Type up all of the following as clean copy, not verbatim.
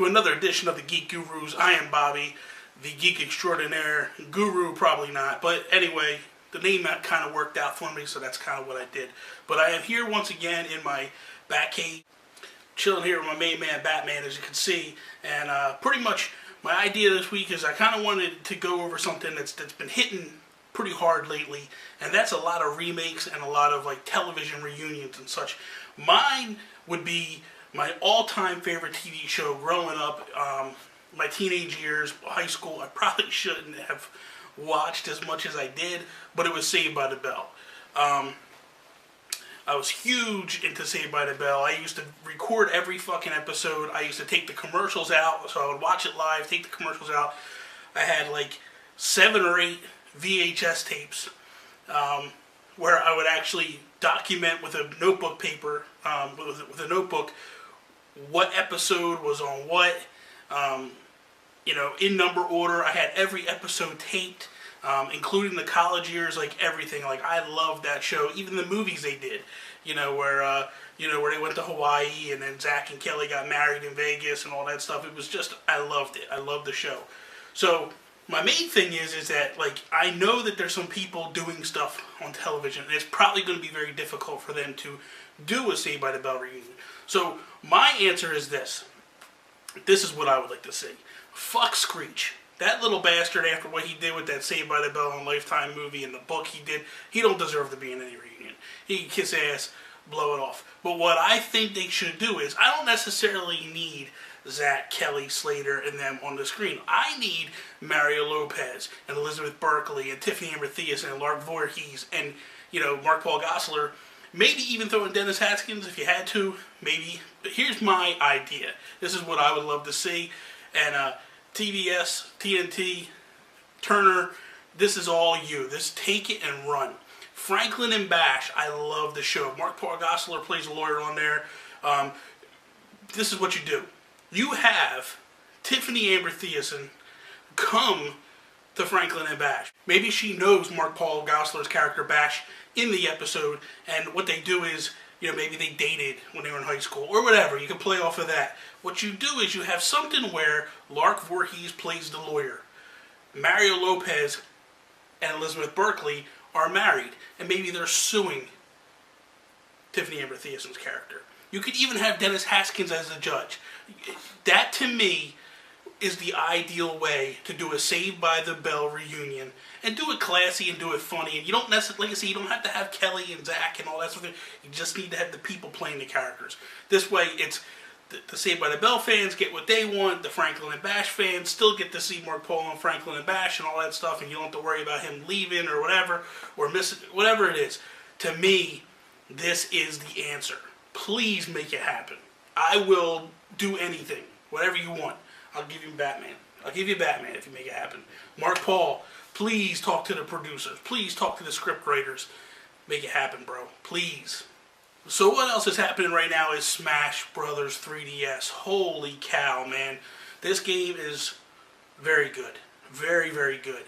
to another edition of the Geek Gurus. I am Bobby, the Geek Extraordinaire. Guru, probably not. But anyway, the name that kind of worked out for me, so that's kind of what I did. But I am here once again in my Batcave, chilling here with my main man, Batman, as you can see. And pretty much my idea this week is I kind of wanted to go over something that's been hitting pretty hard lately, and that's a lot of remakes and a lot of like television reunions and such. Mine would be my all-time favorite TV show growing up, my teenage years, high school. I probably shouldn't have watched as much as I did, but it was Saved by the Bell. I was huge into Saved by the Bell. I used to record every fucking episode. I used to take the commercials out, so I would watch it live, take the commercials out. I had like 7 or 8 VHS tapes where I would actually document with a notebook paper, with a notebook, what episode was on what, in number order. I had every episode taped, including the college years, like everything. Like, I loved that show, even the movies they did, where they went to Hawaii and then Zach and Kelly got married in Vegas and all that stuff. It was just, I loved it. I loved the show. So my main thing is that, like, I know that there's some people doing stuff on television, and it's probably going to be very difficult for them to do a Saved by the Bell reunion. So my answer is this. This is what I would like to see. Fuck Screech. That little bastard, after what he did with that Saved by the Bell on Lifetime movie and the book he did, he don't deserve to be in any reunion. He can kiss ass, blow it off. But what I think they should do is, I don't necessarily need Zach, Kelly, Slater, and them on the screen. I need Mario Lopez and Elizabeth Berkley and Tiffany Amber Thiessen and Lark Voorhees and, Mark Paul Gosselaar. Maybe even throw in Dennis Haskins if you had to, maybe. But here's my idea. This is what I would love to see. And TBS, TNT, Turner, this is all you. Take it and run. Franklin and Bash, I love the show. Mark Paul Gosselaar plays a lawyer on there. This is what you do. You have Tiffany Amber Thiessen come to Franklin and Bash. Maybe she knows Mark Paul Gosselaar's character Bash in the episode, and what they do is, maybe they dated when they were in high school, or whatever. You can play off of that. What you do is you have something where Lark Voorhees plays the lawyer. Mario Lopez and Elizabeth Berkley are married, and maybe they're suing Tiffany Amber Thiessen's character. You could even have Dennis Haskins as the judge. That, to me, is the ideal way to do a Saved by the Bell reunion, and do it classy and do it funny. And you don't necessarily, like I say, you don't have to have Kelly and Zach and all that sort of thing. You just need to have the people playing the characters. This way, it's the Saved by the Bell fans get what they want. The Franklin and Bash fans still get to see Mark Paul and Franklin and Bash and all that stuff, and you don't have to worry about him leaving or whatever, or missing, whatever it is. To me, this is the answer. Please make it happen. I will do anything, whatever you want. I'll give you Batman. I'll give you Batman if you make it happen. Mark Paul, please talk to the producers. Please talk to the script writers. Make it happen, bro. Please. So what else is happening right now is Smash Brothers 3DS. Holy cow, man. This game is very good. Very, very good.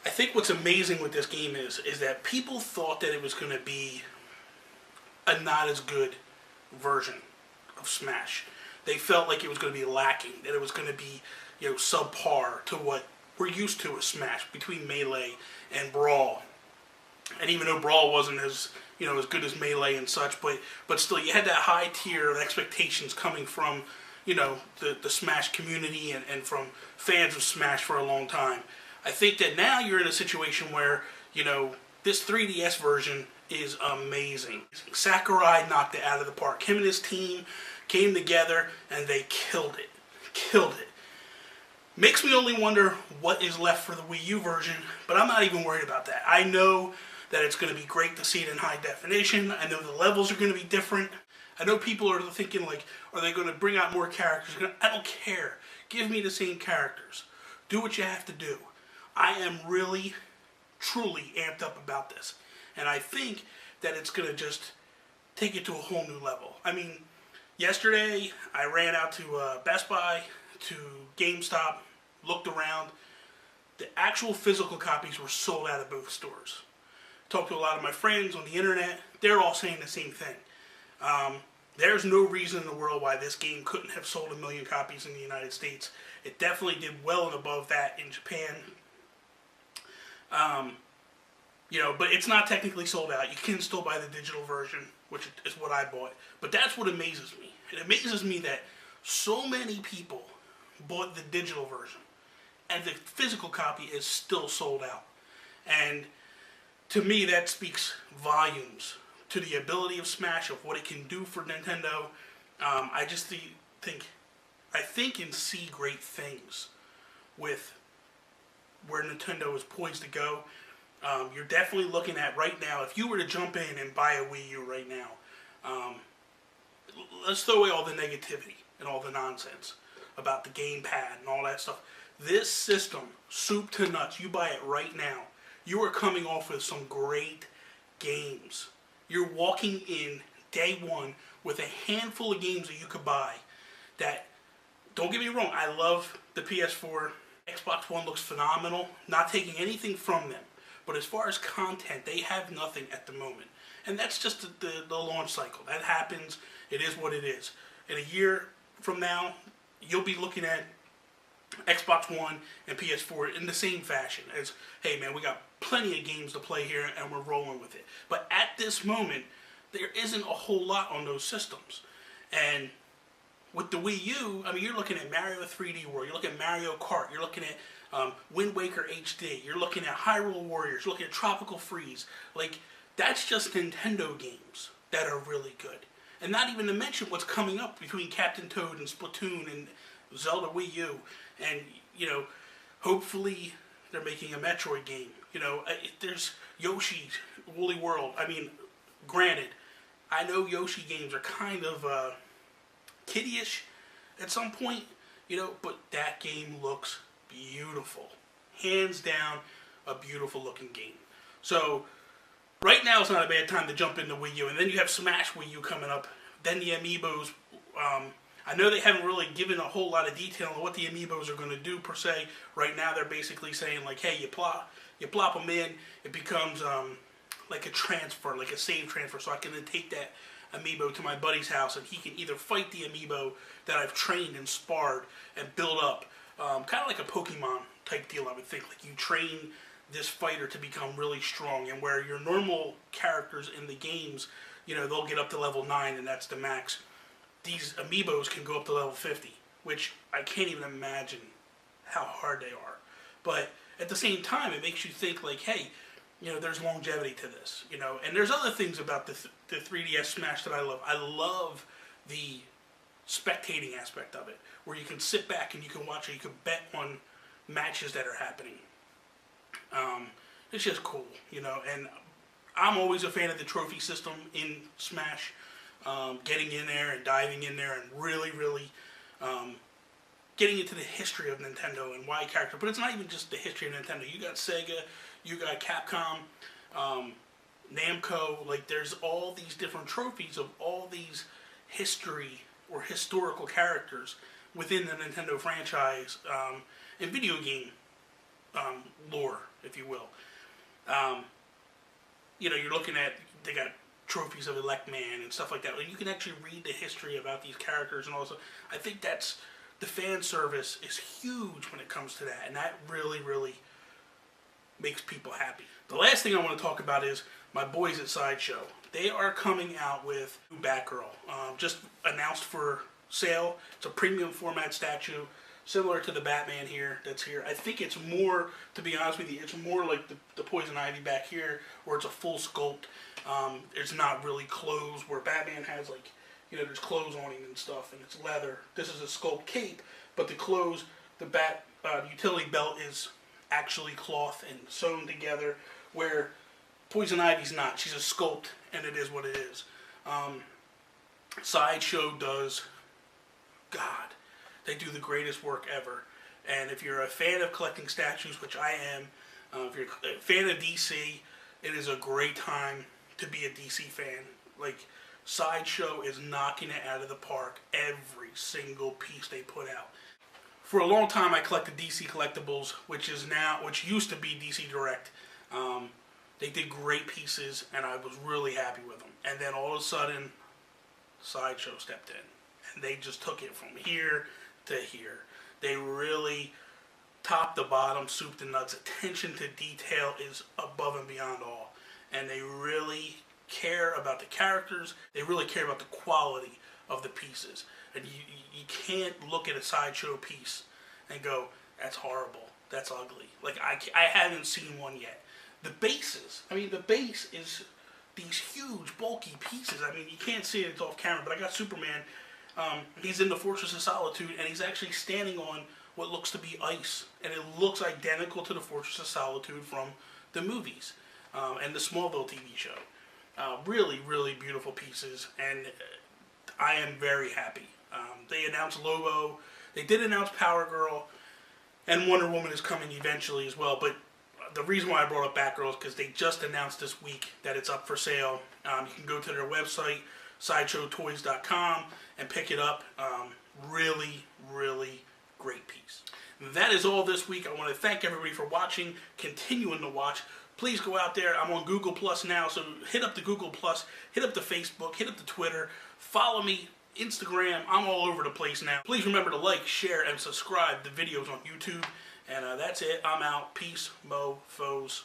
I think what's amazing with this game is that people thought that it was going to be a not as good version of Smash. They felt like it was going to be lacking, that it was going to be, subpar to what we're used to with Smash, between Melee and Brawl. And even though Brawl wasn't as good as Melee and such, but still, you had that high tier of expectations coming from, the Smash community and from fans of Smash for a long time. I think that now you're in a situation where, this 3DS version is amazing. Sakurai knocked it out of the park. Him and his team came together and they killed it. Killed it. Makes me only wonder what is left for the Wii U version, but I'm not even worried about that. I know that it's going to be great to see it in high definition. I know the levels are going to be different. I know people are thinking, like, are they going to bring out more characters? I don't care. Give me the same characters. Do what you have to do. I am really, truly amped up about this. And I think that it's going to just take it to a whole new level. I mean, yesterday I ran out to Best Buy, to GameStop, looked around. The actual physical copies were sold out of both stores. Talked to a lot of my friends on the internet. They're all saying the same thing. There's no reason in the world why this game couldn't have sold 1 million copies in the United States. It definitely did well and above that in Japan. But it's not technically sold out. You can still buy the digital version, which is what I bought. But that's what amazes me. It amazes me that so many people bought the digital version, and the physical copy is still sold out. And to me, that speaks volumes to the ability of Smash, of what it can do for Nintendo. I just think and see great things with where Nintendo is poised to go. You're definitely looking at right now, if you were to jump in and buy a Wii U right now, let's throw away all the negativity and all the nonsense about the gamepad and all that stuff. This system, soup to nuts, you buy it right now, you are coming off with some great games. You're walking in day one with a handful of games that you could buy that, don't get me wrong, I love the PS4. Xbox One looks phenomenal, not taking anything from them. But as far as content, they have nothing at the moment. And that's just the launch cycle. That happens. It is what it is. In a year from now, you'll be looking at Xbox One and PS4 in the same fashion as, hey man, we got plenty of games to play here and we're rolling with it. But at this moment, there isn't a whole lot on those systems. And with the Wii U, I mean, you're looking at Mario 3D World, you're looking at Mario Kart, you're looking at Wind Waker HD, you're looking at Hyrule Warriors, you're looking at Tropical Freeze. Like, that's just Nintendo games that are really good. And not even to mention what's coming up between Captain Toad and Splatoon and Zelda Wii U. And, hopefully they're making a Metroid game. There's Yoshi's Woolly World. I mean, granted, I know Yoshi games are kind of kiddie-ish at some point, but that game looks beautiful. Hands down, a beautiful looking game. So, right now is not a bad time to jump into Wii U. And then you have Smash Wii U coming up. Then the Amiibos. I know they haven't really given a whole lot of detail on what the Amiibos are going to do per se. Right now they're basically saying like, hey, you plop them in, it becomes like a transfer, like a save transfer. So I can then take that Amiibo to my buddy's house and he can either fight the Amiibo that I've trained and sparred and build up. Kind of like a Pokemon type deal, I would think. Like you train this fighter to become really strong, and where your normal characters in the games, they'll get up to level 9 and that's the max. These Amiibos can go up to level 50, which I can't even imagine how hard they are. But at the same time, it makes you think like, hey, there's longevity to this, And there's other things about the 3DS Smash that I love. I love the spectating aspect of it, where you can sit back and you can watch, or you can bet on matches that are happening. It's just cool, and I'm always a fan of the trophy system in Smash. Getting in there and diving in there and really, really getting into the history of Nintendo and why character. But it's not even just the history of Nintendo. You got Sega, you got Capcom, Namco. Like, there's all these different trophies of all these history or historical characters within the Nintendo franchise and video game lore, if you will. You're looking at, they got trophies of Elect Man and stuff like that. You can actually read the history about these characters, and also I think that's, the fan service is huge when it comes to that, and that really, really makes people happy. The last thing I want to talk about is my boys at Sideshow. They are coming out with new Batgirl, just announced for sale. It's a premium format statue, similar to the Batman here, that's here. I think it's more, to be honest with you, it's more like the Poison Ivy back here, where it's a full sculpt. It's not really clothes, where Batman has like, there's clothes on him and stuff, and it's leather. This is a sculpt cape, but the clothes, the utility belt is actually cloth and sewn together, where Poison Ivy's not. She's a sculpt, and it is what it is. Sideshow does, God, they do the greatest work ever. And if you're a fan of collecting statues, which I am, if you're a fan of DC, it is a great time to be a DC fan. Like, Sideshow is knocking it out of the park every single piece they put out. For a long time, I collected DC Collectibles, which used to be DC Direct. They did great pieces, and I was really happy with them. And then all of a sudden, Sideshow stepped in, and they just took it from here to here. They really, top to bottom, soup to nuts, attention to detail is above and beyond all. And they really care about the characters. They really care about the quality of the pieces. And you can't look at a Sideshow piece and go, that's horrible, that's ugly. Like, I haven't seen one yet. The bases, I mean, the base is these huge, bulky pieces. I mean, you can't see it, it's off camera, but I got Superman. He's in the Fortress of Solitude, and he's actually standing on what looks to be ice. And it looks identical to the Fortress of Solitude from the movies and the Smallville TV show. Really, really beautiful pieces, and I am very happy. They announced Lobo. They did announce Power Girl, and Wonder Woman is coming eventually as well. But the reason why I brought up Batgirl is because they just announced this week that it's up for sale. You can go to their website, sideshowtoys.com, and pick it up. Really, really great piece. That is all this week. I want to thank everybody for watching, continuing to watch. Please go out there. I'm on Google Plus now, so hit up the Google Plus, hit up the Facebook, hit up the Twitter, follow me, Instagram. I'm all over the place now. Please remember to like, share, and subscribe the videos on YouTube. And that's it. I'm out. Peace, mofos.